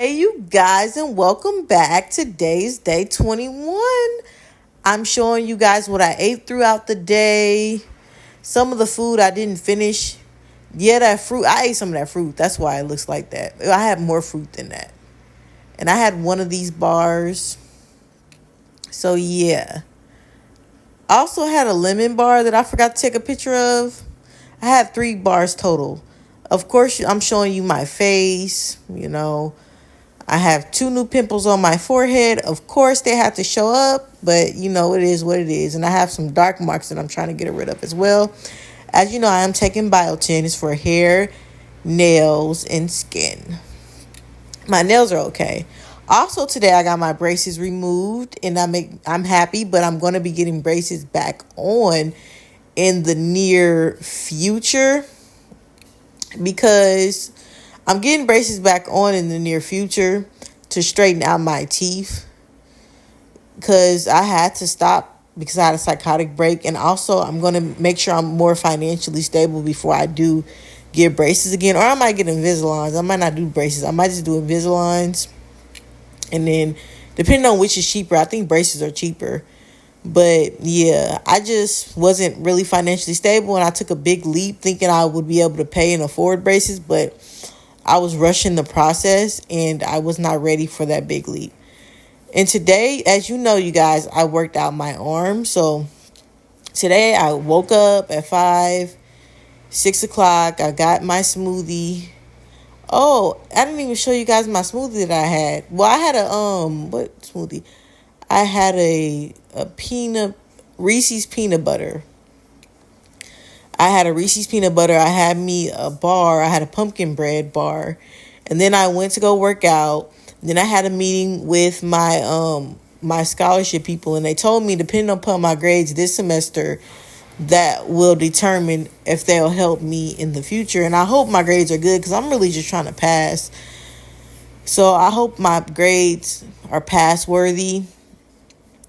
Hey, you guys, and welcome back. Today's day 21. I'm showing you guys what I ate throughout the day. Some of the food I didn't finish. Yeah, that fruit. I ate some of that fruit. That's why it looks like that. I had more fruit than that. And I had one of these bars. So, yeah. I also had a lemon bar that I forgot to take a picture of. I had 3 bars total. Of course, I'm showing you my face. I have 2 new pimples on my forehead. Of course, they have to show up, but it is what it is. And I have some dark marks that I'm trying to get rid of as well. As you know, I am taking biotin. It's for hair, nails, and skin. My nails are okay. Also, today I got my braces removed, and I'm happy, but I'm going to be getting braces back on in the near future because I'm getting braces back on in the near future to straighten out my teeth because I had to stop because I had a psychotic break. And also, I'm going to make sure I'm more financially stable before I do get braces again. Or I might get Invisaligns. I might not do braces. I might just do Invisaligns. And then, depending on which is cheaper, I think braces are cheaper. But yeah, I just wasn't really financially stable. And I took a big leap thinking I would be able to pay and afford braces. But I was rushing the process and I was not ready for that big leap. And today, as you know, you guys, I worked out my arm. So today I woke up at 6 o'clock. I got my smoothie. Oh, I didn't even show you guys my smoothie that I had. Well, I had what smoothie? I had a peanut, Reese's peanut butter. I had a Reese's peanut butter. I had me a bar. I had a pumpkin bread bar. And then I went to go work out. Then I had a meeting with my scholarship people, and they told me, depending upon my grades this semester, that will determine if they'll help me in the future. And I hope my grades are good because I'm really just trying to pass. So I hope my grades are pass worthy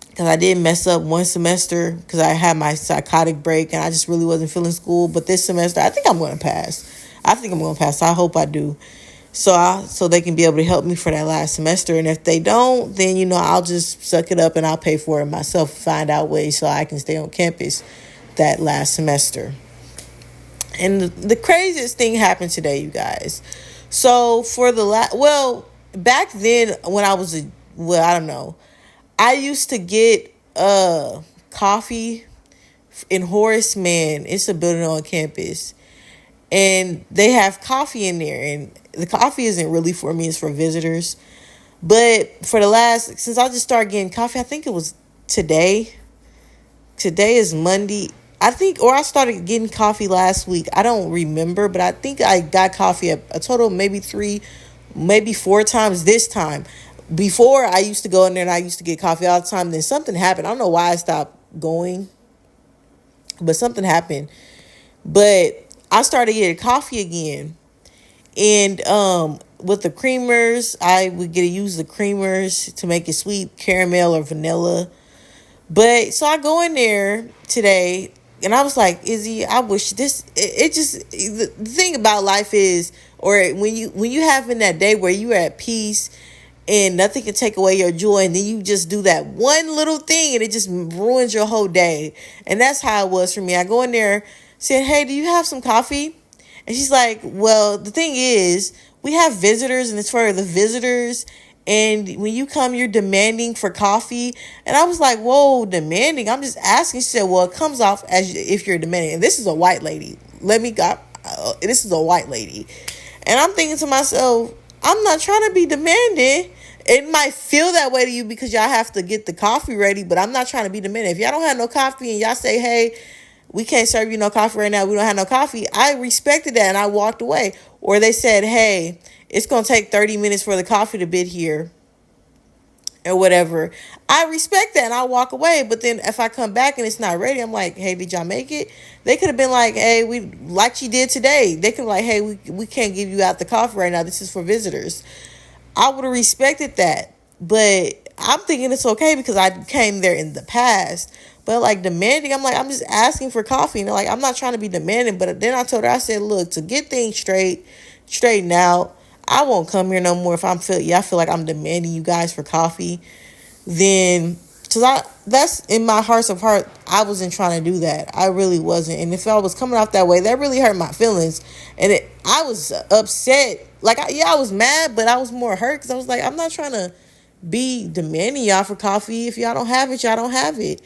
because I did mess up one semester because I had my psychotic break and I just really wasn't feeling school. But this semester, I think I'm going to pass. I think I'm going to pass. I hope I do. So they can be able to help me for that last semester. And if they don't, then, I'll just suck it up and I'll pay for it myself, find out ways so I can stay on campus that last semester. And the craziest thing happened today, you guys. So for back then when I was I don't know. I used to get coffee in Horace Mann. It's a building on campus. And they have coffee in there. And the coffee isn't really for me. It's for visitors. But since I just started getting coffee, I think it was today. Today is Monday. Or I started getting coffee last week. I don't remember. But I think I got coffee a total of maybe 3, maybe 4 times this time. Before, I used to go in there and I used to get coffee all the time. Then something happened. I don't know why I stopped going, but something happened. But I started getting coffee again. And with the creamers, I would use the creamers to make it sweet, caramel or vanilla. But so I go in there today and I was like, Izzy, I wish the thing about life is, or when you having that day where you're at peace and nothing can take away your joy, and then you just do that one little thing and it just ruins your whole day. And that's how it was for me. I go in there, said, hey, do you have some coffee? And she's like, well, the thing is, we have visitors and it's for the visitors. And when you come, you're demanding for coffee. And I was like, whoa, demanding? I'm just asking. She said, well, it comes off as if you're demanding. And this is a white lady. This is a white lady. And I'm thinking to myself, I'm not trying to be demanding. It might feel that way to you because y'all have to get the coffee ready, but I'm not trying to be demanding. If y'all don't have no coffee and y'all say, hey, we can't serve you no coffee right now, we don't have no coffee, I respected that and I walked away. Or they said, hey, it's going to take 30 minutes for the coffee to be here or whatever. I respect that and I walk away. But then if I come back and it's not ready, I'm like, hey, did y'all make it? They could have been like, hey, like she did today. They could be like, hey, we can't give you out the coffee right now. This is for visitors. I would have respected that. But I'm thinking it's okay because I came there in the past. But like demanding, I'm like, I'm just asking for coffee. And they're like, I'm not trying to be demanding. But then I told her, I said, look, to get things straightened out, I won't come here no more if I feel like I'm demanding you guys for coffee. Then, because that's in my hearts of heart, I wasn't trying to do that. I really wasn't. And if I was coming off that way, that really hurt my feelings. And I was upset. Like, I was mad, but I was more hurt because I was like, I'm not trying to be demanding y'all for coffee. If y'all don't have it, y'all don't have it.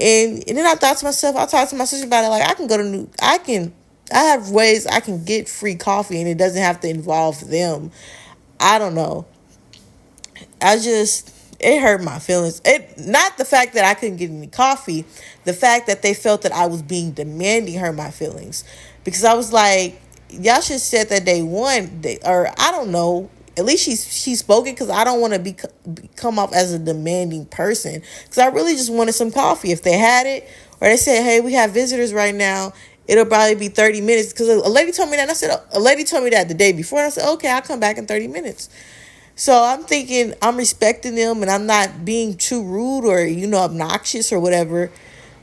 And then I thought to myself, I talked to my sister about it. Like, I have ways I can get free coffee and it doesn't have to involve them. I don't know. It hurt my feelings. It not the fact that I couldn't get any coffee, the fact that they felt that I was being demanding hurt my feelings, because I was like, y'all should have said that day one, or I don't know. At least she spoke it, because I don't want to come off as a demanding person, because I really just wanted some coffee. If they had it, or they said, hey, we have visitors right now, it'll probably be 30 minutes, because a lady told me that, and I said, a lady told me that the day before, and I said, okay, I'll come back in 30 minutes. So I'm thinking I'm respecting them and I'm not being too rude or, obnoxious or whatever.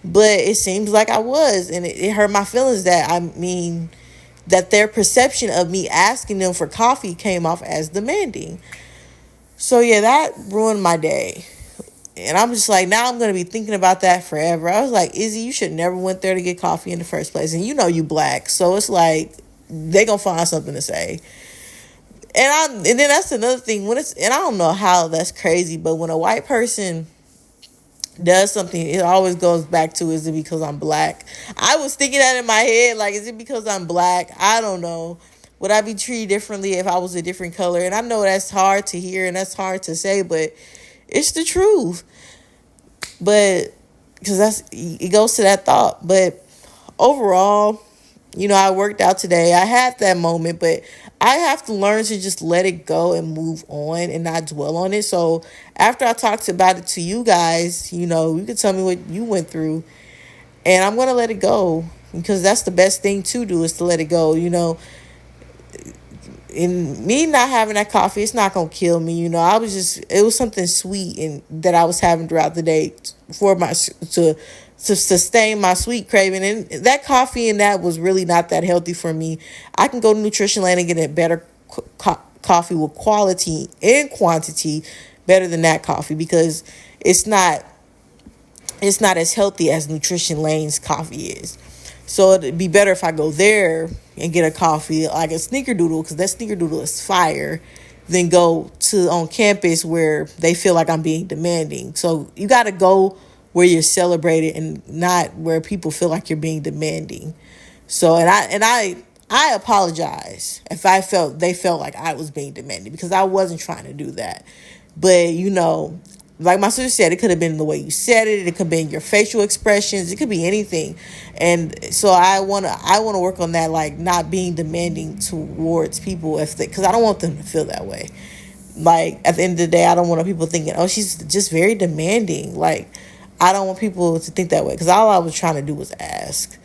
But it seems like I was. And it hurt my feelings that their perception of me asking them for coffee came off as demanding. So yeah, that ruined my day. And I'm just like, now I'm going to be thinking about that forever. I was like, Izzy, you should never went there to get coffee in the first place. And you black. So it's like, they going to find something to say. And then that's another thing, and I don't know how that's crazy, but when a white person does something, it always goes back to, is it because I'm black? I was thinking that in my head, like, is it because I'm black? I don't know. Would I be treated differently if I was a different color? And I know that's hard to hear and that's hard to say, but it's the truth. But because it goes to that thought. But overall, I worked out today. I had that moment, but I have to learn to just let it go and move on and not dwell on it. So after I talked about it to you guys, you can tell me what you went through, and I'm going to let it go, because that's the best thing to do, is to let it go. In me not having that coffee, it's not going to kill me. It was something sweet and that I was having throughout the day for to sustain my sweet craving. And that coffee and that was really not that healthy for me. I can go to Nutrition Land and get a better coffee with quality and quantity better than that coffee, because it's not as healthy as Nutrition Lane's coffee is. So it'd be better if I go there and get a coffee like a Snickerdoodle, because that Snickerdoodle is fire, than go to on campus where they feel like I'm being demanding. So you got to go where you're celebrated and not where people feel like you're being demanding. So I apologize if they felt like I was being demanding, because I wasn't trying to do that. But like my sister said, it could have been the way you said it. It could have been your facial expressions. It could be anything. And so I wanna work on that, like not being demanding towards people, because I don't want them to feel that way. Like at the end of the day, I don't want people thinking, oh, she's just very demanding. Like, I don't want people to think that way, because all I was trying to do was ask.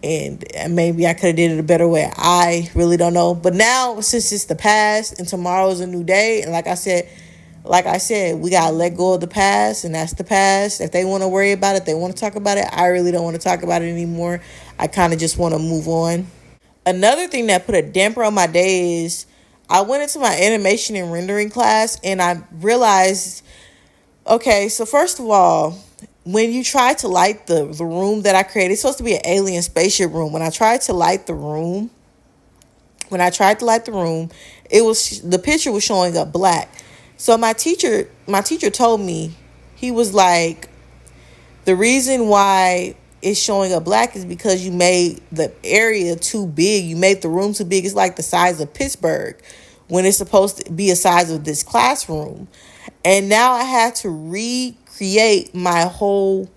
And maybe I could have did it a better way. I really don't know. But now, since it's the past and tomorrow is a new day, and like I said, we gotta let go of the past, and that's the past. If they want to worry about it, they want to talk about it. I really don't want to talk about it anymore. I kind of just want to move on. Another thing that put a damper on my day is I went into my animation and rendering class, and I realized, okay, so first of all, when you try to light the room that I created, it's supposed to be an alien spaceship room. When I tried to light the room, the picture was showing up black. So my teacher told me, he was like, the reason why it's showing up black is because you made the area too big. You made the room too big. It's like the size of Pittsburgh when it's supposed to be the size of this classroom. And now I had to recreate my whole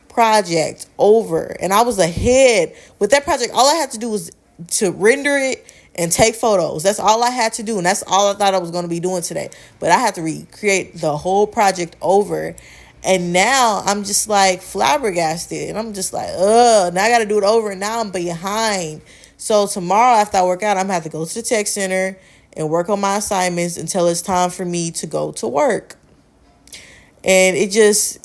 project over. And I was ahead with that project. All I had to do was to render it and take photos. That's all I had to do. And that's all I thought I was going to be doing today. But I had to recreate the whole project over. And now I'm just like flabbergasted. And I'm just like, now I got to do it over. And now I'm behind. So tomorrow after I work out, I'm going to have to go to the tech center and work on my assignments until it's time for me to go to work. And it just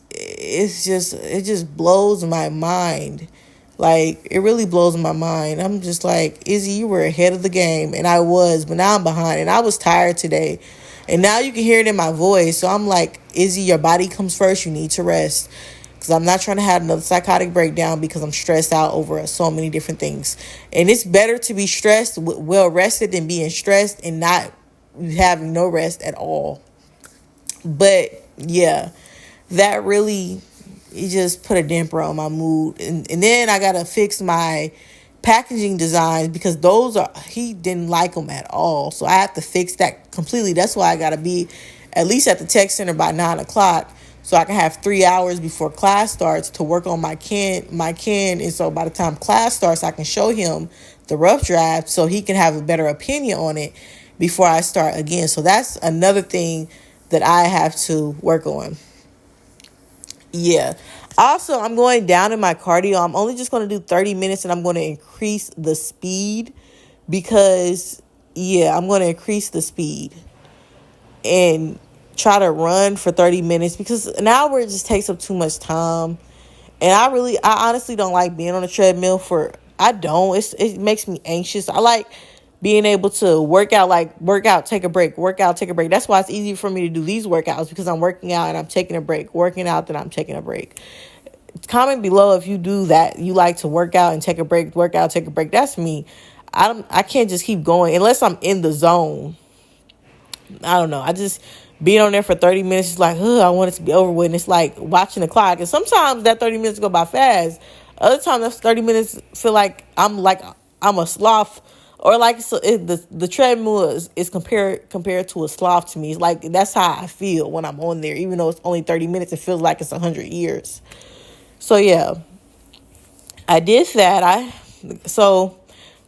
blows my mind Like, it really blows my mind. I'm just like, Izzy, you were ahead of the game, and I was, but now I'm behind, and I was tired today. And now you can hear it in my voice. So I'm like, Izzy, your body comes first. You need to rest. Because I'm not trying to have another psychotic breakdown because I'm stressed out over so many different things. And it's better to be stressed, well rested, than being stressed and not having no rest at all. But yeah, that really, it just put a damper on my mood. And then I got to fix my packaging designs because he didn't like them at all. So I have to fix that completely. That's why I got to be at least at the tech center by 9 o'clock, so I can have 3 hours before class starts to work on my can. And so by the time class starts, I can show him the rough draft so he can have a better opinion on it before I start again. So that's another thing that I have to work on. Yeah. Also, I'm going down in my cardio. I'm only just going to do 30 minutes, and I'm going to increase the speed because, yeah, I'm going to increase the speed and try to run for 30 minutes because an hour just takes up too much time. And I honestly don't like being on a treadmill it makes me anxious. I like being able to work out, take a break, work out, take a break. That's why it's easy for me to do these workouts, because I'm working out and I'm taking a break, working out, then I'm taking a break. Comment below if you do that. You like to work out and take a break, work out, take a break. That's me. I can't just keep going unless I'm in the zone. I don't know. I just being on there for 30 minutes is like, I want it to be over with. And it's like watching the clock. And sometimes that 30 minutes go by fast. Other times that 30 minutes feel like I'm a sloth, or like the treadmill is compared to a sloth to me. It's like that's how I feel when I'm on there. Even though it's only 30 minutes, it feels like it's 100 years. So yeah, I did that. So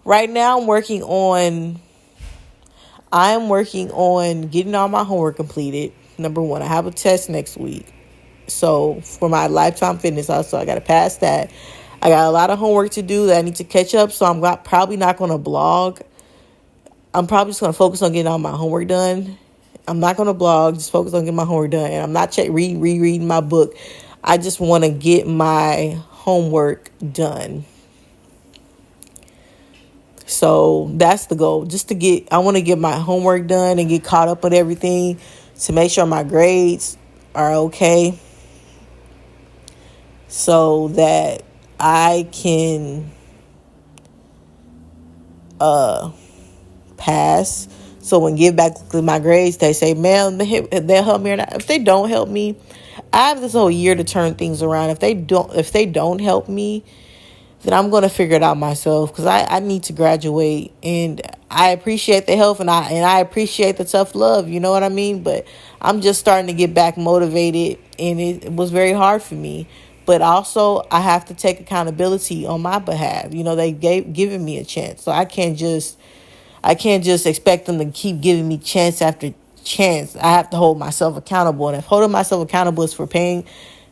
right now I'm working on getting all my homework completed. Number one, I have a test next week. So for my Lifetime Fitness, also I got to pass that. I got a lot of homework to do that I need to catch up. So probably not going to blog. I'm probably just going to focus on getting all my homework done. I'm not going to blog, just focus on getting my homework done. And I'm not rereading my book. I just want to get my homework done. So that's the goal. I want to get my homework done and get caught up with everything to make sure my grades are okay, so that I can pass. So when give back to my grades, they say, man, they'll help me or not. If they don't help me, I have this whole year to turn things around. If they don't help me, then I'm going to figure it out myself, because I need to graduate, and I appreciate the help, and I appreciate the tough love, you know what I mean? But I'm just starting to get back motivated, and it was very hard for me. But also, I have to take accountability on my behalf. You know, they given me a chance, so I can't just expect them to keep giving me chance after chance. I have to hold myself accountable, and if holding myself accountable is for paying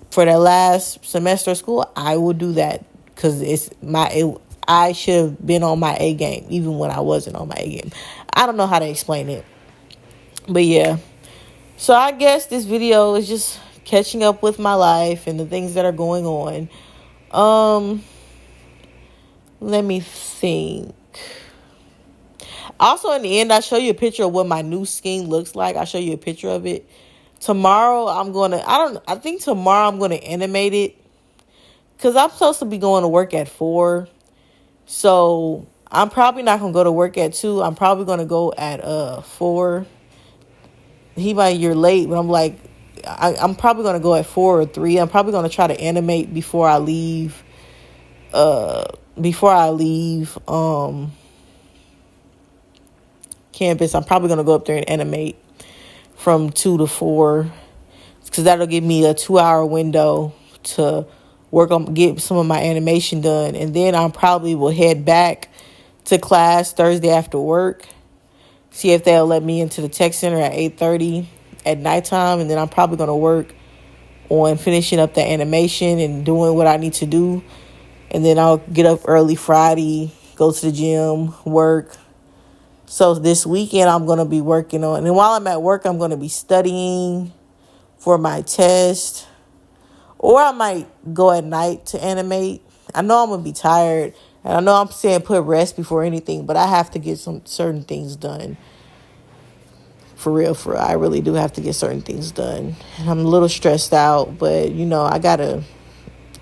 for that last semester of school, I will do that, because I should have been on my A game even when I wasn't on my A game. I don't know how to explain it, but yeah. So I guess this video is just catching up with my life and the things that are going on. Let me think. Also, in the end, I show you a picture of what my new scheme looks like. I show you a picture of it. Tomorrow, I think tomorrow I'm going to animate it, because I'm supposed to be going to work at 4. So I'm probably not going to go to work at 2. I'm probably going to go at 4. You're late, but I'm like, I'm probably going to go at 4 or 3. I'm probably going to try to animate before I leave. Campus. I'm probably going to go up there and animate from 2 to 4, because that'll give me a 2-hour window to get some of my animation done. And then I probably will head back to class Thursday after work, see if they'll let me into the tech center at 8:30 at nighttime. And then I'm probably going to work on finishing up the animation and doing what I need to do. And then I'll get up early Friday, go to the gym, work. So this weekend I'm going to be working on, and while I'm at work, I'm going to be studying for my test, or I might go at night to animate. I know I'm gonna be tired, and I know I'm saying put rest before anything, but I have to get some certain things done. For real, for real. I really do have to get certain things done. And I'm a little stressed out, but you know, I gotta,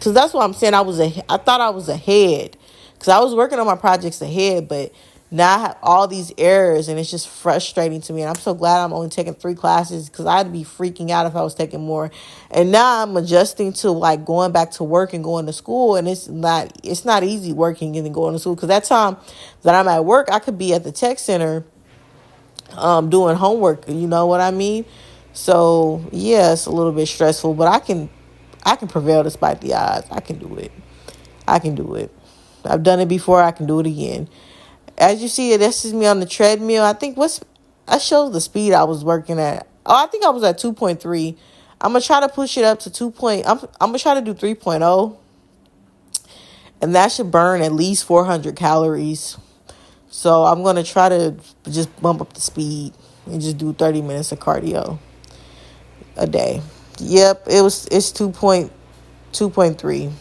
cause that's what I'm saying. I thought I was ahead, cause I was working on my projects ahead, but now I have all these errors, and it's just frustrating to me. And I'm so glad I'm only taking 3 classes, cause I'd be freaking out if I was taking more. And now I'm adjusting to like going back to work and going to school, and it's not easy working and then going to school. Cause that time that I'm at work, I could be at the tech center doing homework, you know what I mean? So yeah, it's a little bit stressful, but I can prevail despite the odds. I can do it. I can do it. I've done it before. I can do it again. As you see, this is me on the treadmill. I showed the speed I was working at. Oh, I think I was at 2.3. I'm gonna try to push it up to 2. I'm gonna try to do 3.0, and that should burn at least 400 calories. So I'm gonna try to just bump up the speed and just do 30 minutes of cardio a day. Yep, it's 2.3.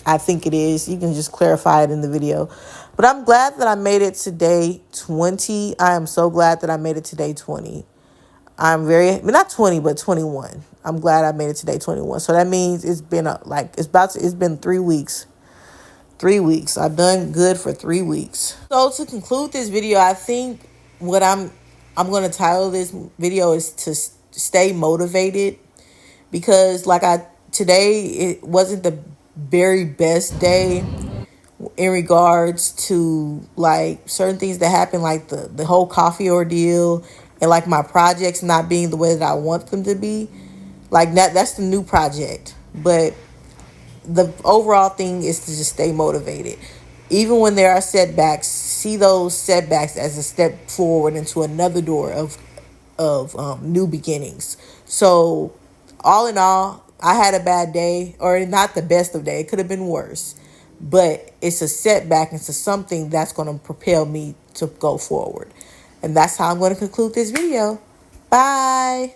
I think it is. You can just clarify it in the video. But I'm glad that I made it to day 20. I am so glad that I made it to day 20. Not 20, but 21. I'm glad I made it to day 21. So that means it's been it's been 3 weeks. 3 weeks. I've done good for 3 weeks. So to conclude this video, I think what I'm going to title this video is to stay motivated, because today it wasn't the very best day in regards to like certain things that happened, like the whole coffee ordeal, and like my projects not being the way that I want them to be. Like that's the new project, but the overall thing is to just stay motivated. Even when there are setbacks, see those setbacks as a step forward into another door of new beginnings. So, all in all, I had a bad day, or not the best of day. It could have been worse, but it's a setback into something that's going to propel me to go forward. And that's how I'm going to conclude this video. Bye.